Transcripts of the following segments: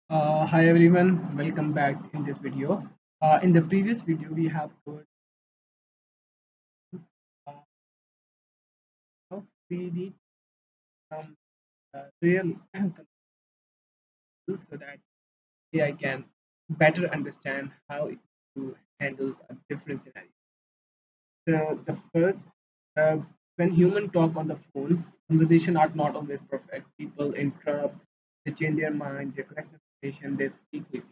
Hi everyone, welcome back in this video. In the previous video, we have covered uh, how we need some real controls so that AI can better understand how it handles a different scenario. So the first, uh, when human talk on the phone, conversation are not always perfect. People interrupt, they change their mind, they correct information, they speak quickly.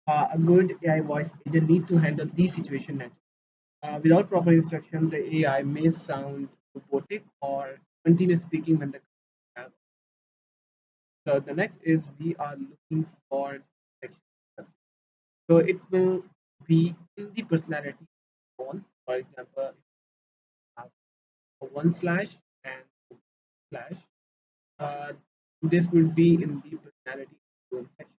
A good AI voice agent need to handle these situations naturally. Without proper instruction, the AI may sound robotic or continue speaking when the customer. So the next is we are looking for detection. So it will be in the personality tone. For example, if you have a one slash and slash. Uh, this would be in the personality tone section.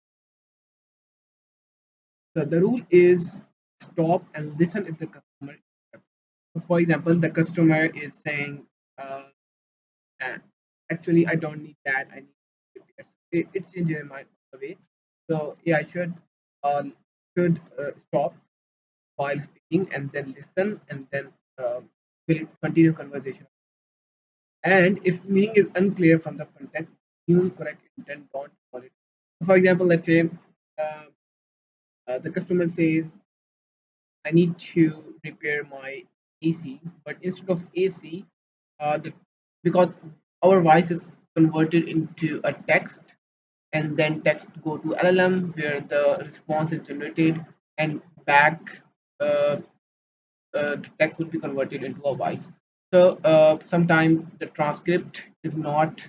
So the rule is stop and listen if the customer. So for example, the customer is saying. And actually I don't need that. I need repairs. It's changing my mind away. So yeah, I should stop while speaking and then listen and then will continue conversation. And if meaning is unclear from the context, use correct intent. Don't call it. For example, let's say uh, the customer says, "I need to repair my AC," but instead of AC, the because our voice is converted into a text and then text go to LLM where the response is generated and back uh, the text will be converted into a voice. So sometimes the transcript is not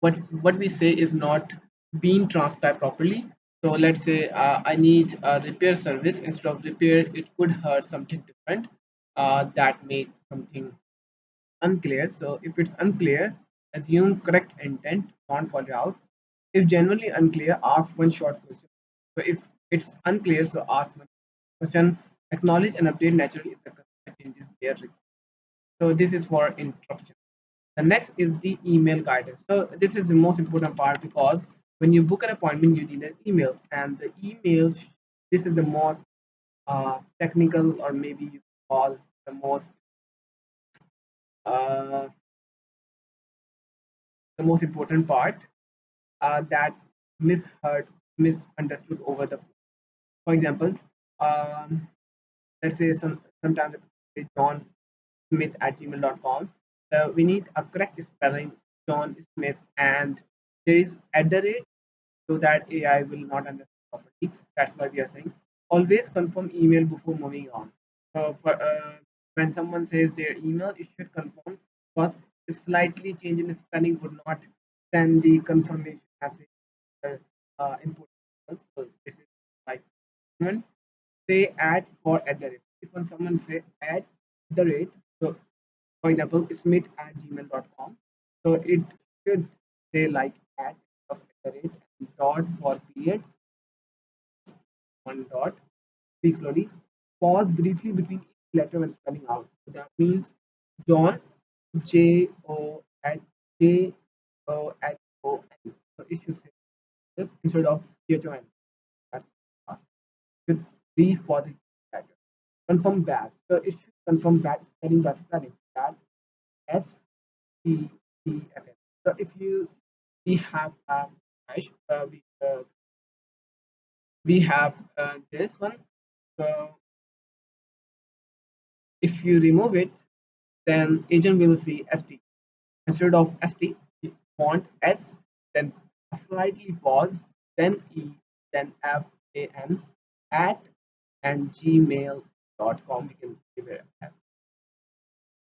what we say is not being transcribed properly. So let's say I need a repair service instead of repair, it could hurt something different that makes something unclear. So if it's unclear, assume correct intent, don't call it out. If genuinely unclear, ask one short question. So if it's unclear, so ask one question, acknowledge and update naturally if the customer changes their request. So this is for interruption. The next is the email guidance. So this is the most important part because when you book an appointment, you need an email, and the email. This is the most technical, or maybe you call the uh, most important part that misheard, misunderstood over the phone. For examples, um, let's say sometimes it's John Smith at gmail.com. We need a correct spelling, John Smith, and there is at the rate so that AI will not understand properly. That's why we are saying always confirm email before moving on. When someone says their email, it should confirm, but a slightly change in spelling would not send the confirmation message input. So this is like when say add for at the rate. If when someone say add the rate, so for example, smith at gmail.com. So it should say like at the rate and dot for periods, one dot. Speak slowly. Pause briefly between each letter when spelling out. So that means John J O H J O H O N. So it should say this instead of John. That's fast. Should brief pause each letter. Confirm back. So it should confirm back spelling by spelling. That's S T T F M. So if you we have hash, we have this one. So if you remove it, then agent will see ST. Instead of ST, you want S, then slightly pause, then E, then FAN at and gmail.com. We can give it as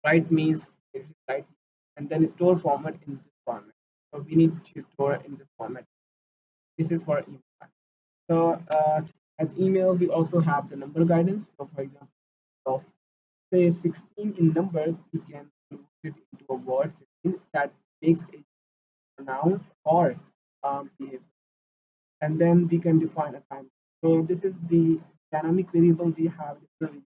right means it is right, and then store format in this format. So we need to store in this format. This is for email. So as email, we also have the number guidance. So for example, of say 16 in number, we can convert it into a word 16 that makes it pronounce or behave. And then we can define a time. So this is the dynamic variable. We have different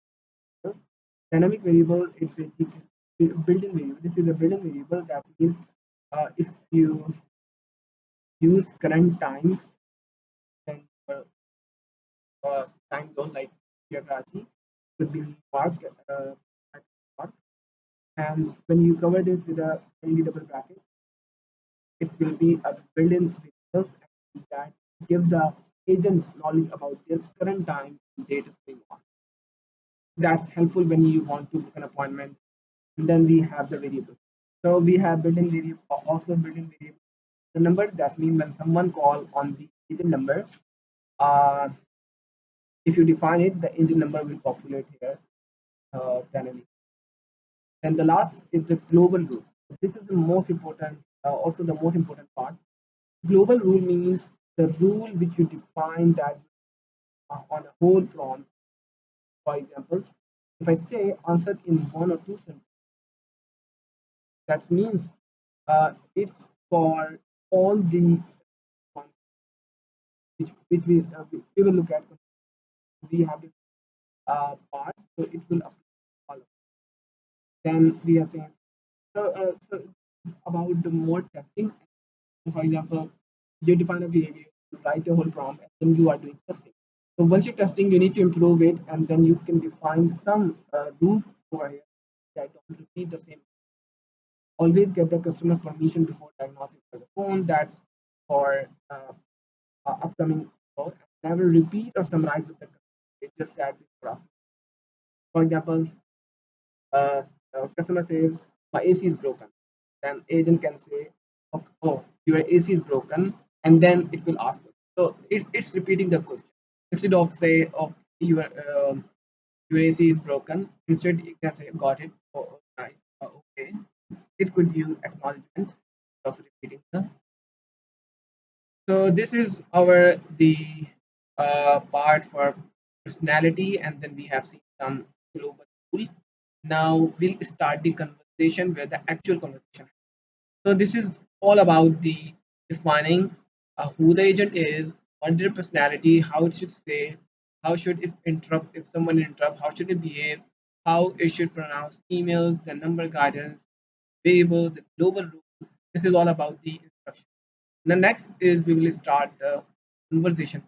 variables. Dynamic variable is basically built-in variable. This is a built-in variable that means if you use current time time zone like Karachi, could be New York, at New York. And when you cover this with a LED double bracket, it will be a built-in videos that give the agent knowledge about their current time and date is going on. That's helpful when you want to book an appointment. And then we have the variable. So we have built-in variable, also built-in variable. The number that means when someone call on the agent number, uh, if you define it, the agent number will populate here dynamically. And the last is the global rule. This is the most important, also the most important part. Global rule means the rule which you define that on a whole prompt. For example, if I say answer in one or two sentences, that means it's for all the prompts which we will look at. We have parts, so it will apply all of them. Then we are saying so it's about the more testing. So for example, you define a behavior, you write a whole prompt, and then you are doing testing. So once you're testing, you need to improve it, and then you can define some rules over here that don't repeat the same. Always get the customer permission before diagnosing for the phone. That's for upcoming call. Never repeat or summarize with the customer. It just said before asking. For example, uh, customer says my AC is broken, then agent can say, oh, your AC is broken, and then it will ask us. So it's repeating the question instead of say, oh, your your AC is broken. Instead, it can say, got it. Oh, right. Okay. It could use acknowledgement of repeating the. So this is our the part for personality, and then we have seen some global rule. Now we'll start the conversation where the actual conversation. So this is all about the defining who the agent is, what their personality, how it should say, how should it interrupt if someone interrupt, how should it behave, how it should pronounce emails, the number guidance, variable, the global rule. This is all about the instruction. The next is we will start the conversation.